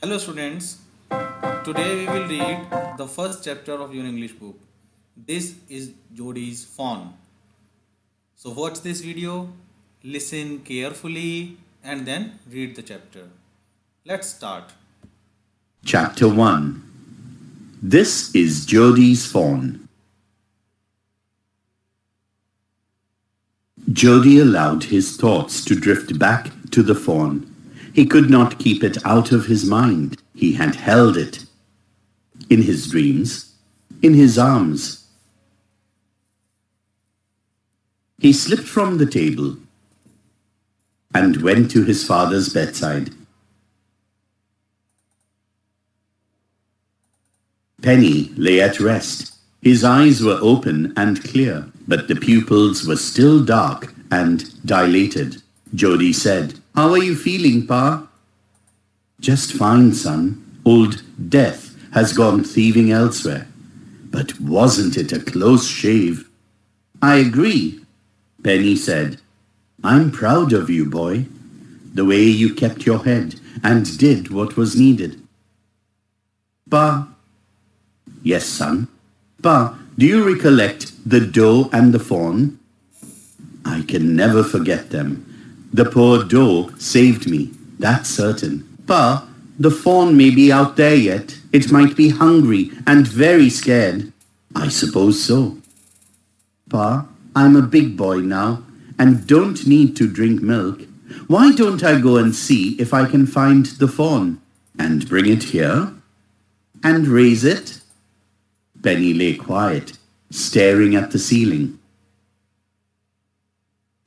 Hello students, today we will read the first chapter of your English book. This is Jody's Fawn. So watch this video, listen carefully and then read the chapter. Let's start. Chapter 1. This is Jody's Fawn. Jody allowed his thoughts to drift back to the fawn. He could not keep it out of his mind. He had held it. In his dreams, in his arms. He slipped from the table and went to his father's bedside. Penny lay at rest. His eyes were open and clear, but the pupils were still dark and dilated. Jody said, "How are you feeling, Pa?" "Just fine, son. Old Death has gone thieving elsewhere. But wasn't it a close shave?" "I agree," Penny said. "I'm proud of you, boy. The way you kept your head and did what was needed." "Pa." "Yes, son." "Pa, do you recollect the doe and the fawn?" "I can never forget them. The poor doe saved me, that's certain." "Pa, the fawn may be out there yet. It might be hungry and very scared." "I suppose so." "Pa, I'm a big boy now and don't need to drink milk. Why don't I go and see if I can find the fawn and bring it here and raise it?" Penny lay quiet, staring at the ceiling.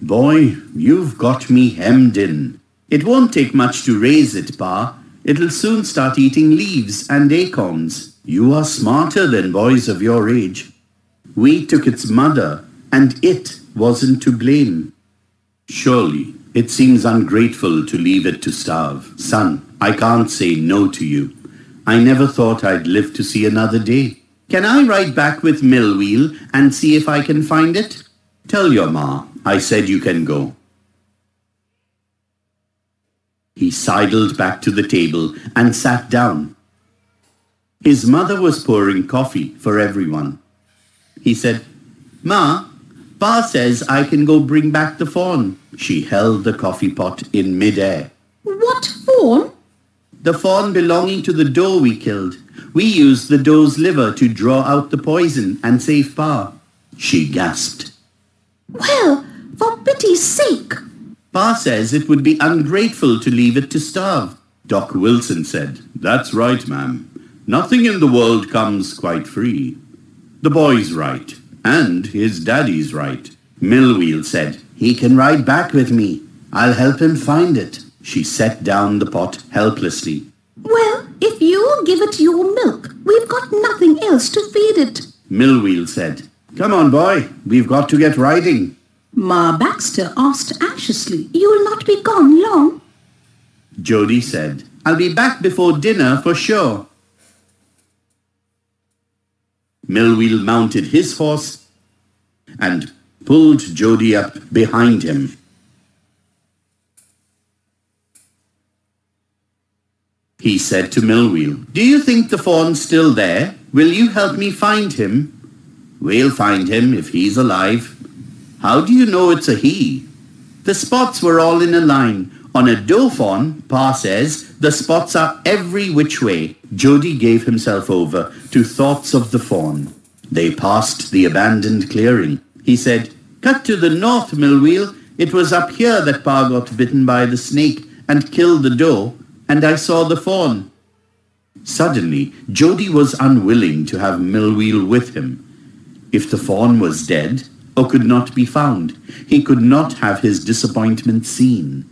"Boy, you've got me hemmed in. It won't take much to raise it, Pa. It'll soon start eating leaves and acorns. You are smarter than boys of your age. We took its mother, and it wasn't to blame." "Surely, it seems ungrateful to leave it to starve. Son, I can't say no to you. I never thought I'd live to see another day. Can I ride back with Millwheel and see if I can find it?" "Tell your ma I said you can go." He sidled back to the table and sat down. His mother was pouring coffee for everyone. He said, "Ma, Pa says I can go bring back the fawn." She held the coffee pot in midair. "What fawn?" "The fawn belonging to the doe we killed. We used the doe's liver to draw out the poison and save Pa." She gasped. "Well, for pity's sake." "Pa says it would be ungrateful to leave it to starve." Doc Wilson said, "That's right, ma'am. Nothing in the world comes quite free. The boy's right, and his daddy's right." Millwheel said, "He can ride back with me. I'll help him find it." She set down the pot helplessly. "Well, if you'll give it your milk, we've got nothing else to feed it." Millwheel said, "Come on, boy. We've got to get riding." Ma Baxter asked anxiously, "You'll not be gone long?" Jody said, "I'll be back before dinner for sure." Millwheel mounted his horse and pulled Jody up behind him. He said to Millwheel, "Do you think the fawn's still there? Will you help me find him?" "We'll find him if he's alive." "How do you know it's a he?" "The spots were all in a line. On a doe fawn, Pa says, the spots are every which way." Jody gave himself over to thoughts of the fawn. They passed the abandoned clearing. He said, "Cut to the north, Millwheel. It was up here that Pa got bitten by the snake and killed the doe, and I saw the fawn." Suddenly, Jody was unwilling to have Millwheel with him. If the fawn was dead or could not be found, he could not have his disappointment seen.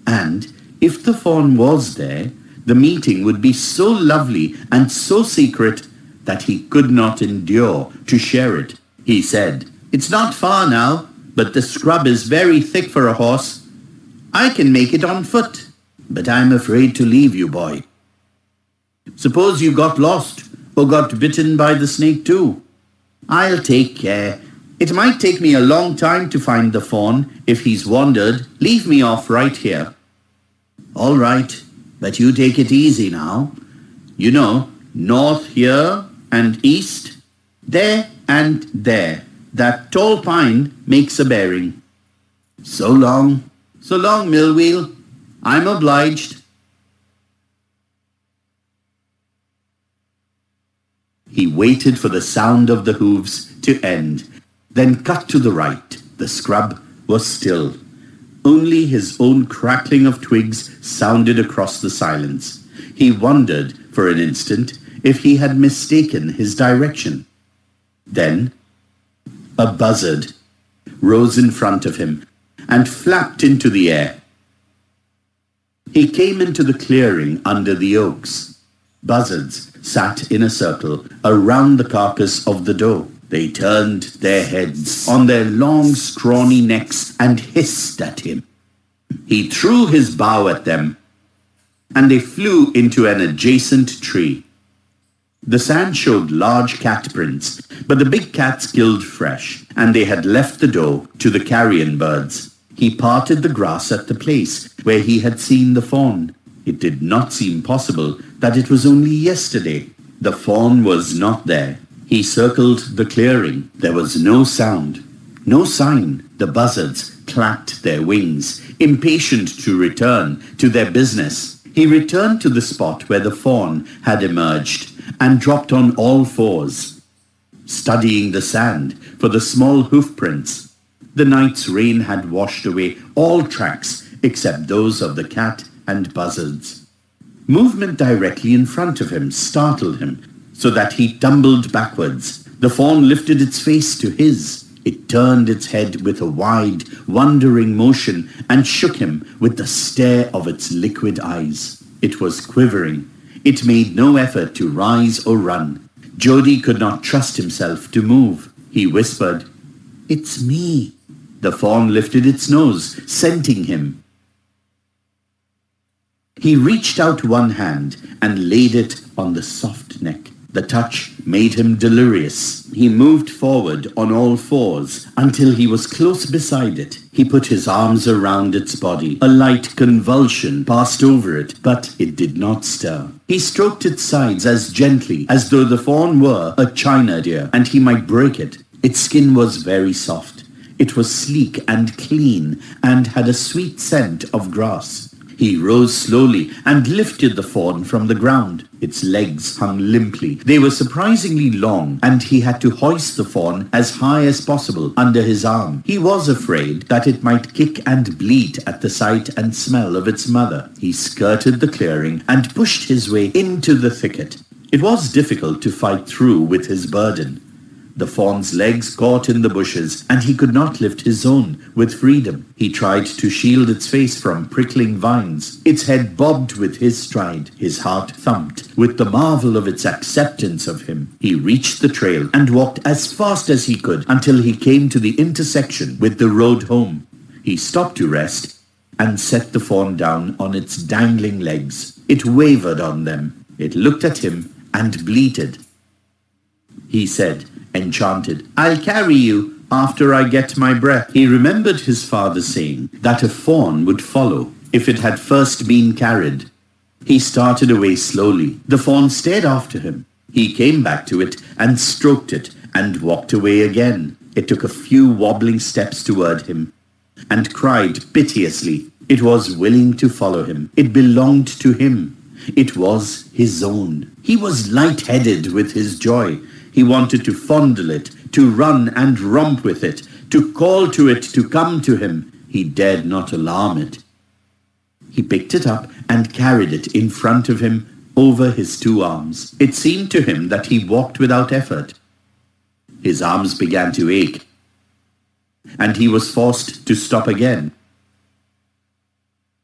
And if the fawn was there, the meeting would be so lovely and so secret that he could not endure to share it. He said, "It's not far now, but the scrub is very thick for a horse. I can make it on foot, but I'm afraid to leave you, boy. Suppose you got lost or got bitten by the snake too. I'll take care. It might take me a long time to find the fawn. If he's wandered, leave me off right here." "All right, But you take it easy now. You know, north here and east, there and there. That tall pine makes a bearing. So long, Millwheel. I'm obliged. He waited for the sound of the hooves to end, then cut to the right. The scrub was still. Only his own crackling of twigs sounded across the silence. He wondered for an instant if he had mistaken his direction. Then a buzzard rose in front of him and flapped into the air. He came into the clearing under the oaks. Buzzards sat in a circle around the carcass of the doe. They turned their heads on their long, scrawny necks and hissed at him. He threw his bow at them, and they flew into an adjacent tree. The sand showed large cat prints, but the big cats killed fresh, and they had left the doe to the carrion birds. He parted the grass at the place where he had seen the fawn. It did not seem possible that it was only yesterday. The fawn was not there. He circled the clearing. There was no sound, no sign. The buzzards clapped their wings, impatient to return to their business. He returned to the spot where the fawn had emerged and dropped on all fours, studying the sand for the small hoof prints. The night's rain had washed away all tracks except those of the cat and buzzards. Movement directly in front of him startled him, so that he tumbled backwards. The fawn lifted its face to his. It turned its head with a wide, wondering motion and shook him with the stare of its liquid eyes. It was quivering. It made no effort to rise or run. Jody could not trust himself to move. He whispered, "It's me." The fawn lifted its nose, scenting him. He reached out one hand and laid it on the soft neck. The touch made him delirious. He moved forward on all fours until he was close beside it. He put his arms around its body. A light convulsion passed over it, but it did not stir. He stroked its sides as gently as though the fawn were a china deer and he might break it. Its skin was very soft. It was sleek and clean and had a sweet scent of grass. He rose slowly and lifted the fawn from the ground. Its legs hung limply. They were surprisingly long, and he had to hoist the fawn as high as possible under his arm. He was afraid that it might kick and bleat at the sight and smell of its mother. He skirted the clearing and pushed his way into the thicket. It was difficult to fight through with his burden. The fawn's legs caught in the bushes, and he could not lift his own with freedom. He tried to shield its face from prickling vines. Its head bobbed with his stride. His heart thumped with the marvel of its acceptance of him. He reached the trail and walked as fast as he could until he came to the intersection with the road home. He stopped to rest and set the fawn down on its dangling legs. It wavered on them. It looked at him and bleated. He said, enchanted, "I'll carry you after I get my breath." He remembered his father saying that a fawn would follow if it had first been carried. He started away slowly. The fawn stared after him. He came back to it and stroked it and walked away again. It took a few wobbling steps toward him and cried piteously. It was willing to follow him. It belonged to him. It was his own. He was light-headed with his joy. He wanted to fondle it, to run and romp with it, to call to it to come to him. He dared not alarm it. He picked it up and carried it in front of him over his two arms. It seemed to him that he walked without effort. His arms began to ache, and he was forced to stop again.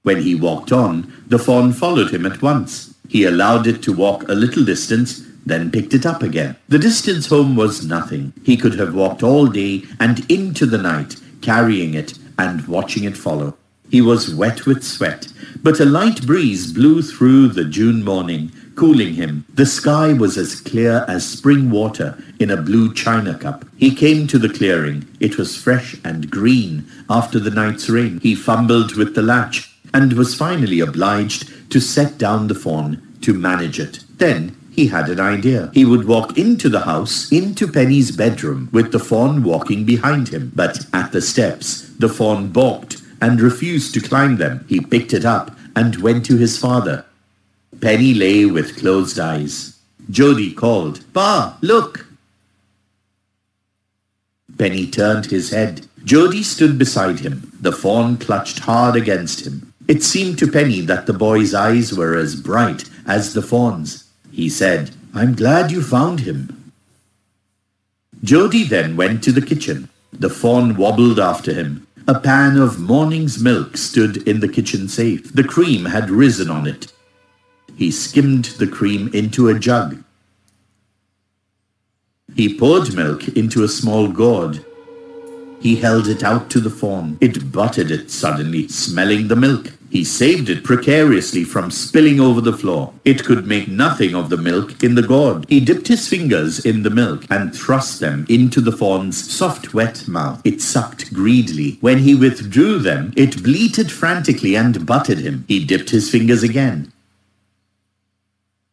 When he walked on, the fawn followed him at once. He allowed it to walk a little distance, then picked it up again. The distance home was nothing. He could have walked all day and into the night, carrying it and watching it follow. He was wet with sweat, but a light breeze blew through the June morning, cooling him. The sky was as clear as spring water in a blue china cup. He came to the clearing. It was fresh and green after the night's rain. He fumbled with the latch and was finally obliged to set down the fawn to manage it. Then he had an idea. He would walk into the house, into Penny's bedroom, with the fawn walking behind him. But at the steps, the fawn balked and refused to climb them. He picked it up and went to his father. Penny lay with closed eyes. Jody called, "Pa, look!" Penny turned his head. Jody stood beside him. The fawn clutched hard against him. It seemed to Penny that the boy's eyes were as bright as the fawn's. He said, "I'm glad you found him." Jody then went to the kitchen. The fawn wobbled after him. A pan of morning's milk stood in the kitchen safe. The cream had risen on it. He skimmed the cream into a jug. He poured milk into a small gourd. He held it out to the fawn. It butted it suddenly, smelling the milk. He saved it precariously from spilling over the floor. It could make nothing of the milk in the gourd. He dipped his fingers in the milk and thrust them into the fawn's soft, wet mouth. It sucked greedily. When he withdrew them, it bleated frantically and butted him. He dipped his fingers again.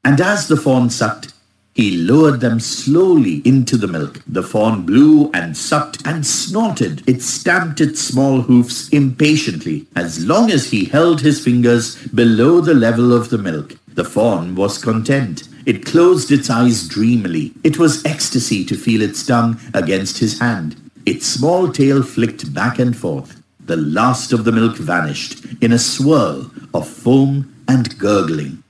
And as the fawn sucked, he lowered them slowly into the milk. The fawn blew and sucked and snorted. It stamped its small hoofs impatiently. As long as he held his fingers below the level of the milk, the fawn was content. It closed its eyes dreamily. It was ecstasy to feel its tongue against his hand. Its small tail flicked back and forth. The last of the milk vanished in a swirl of foam and gurgling.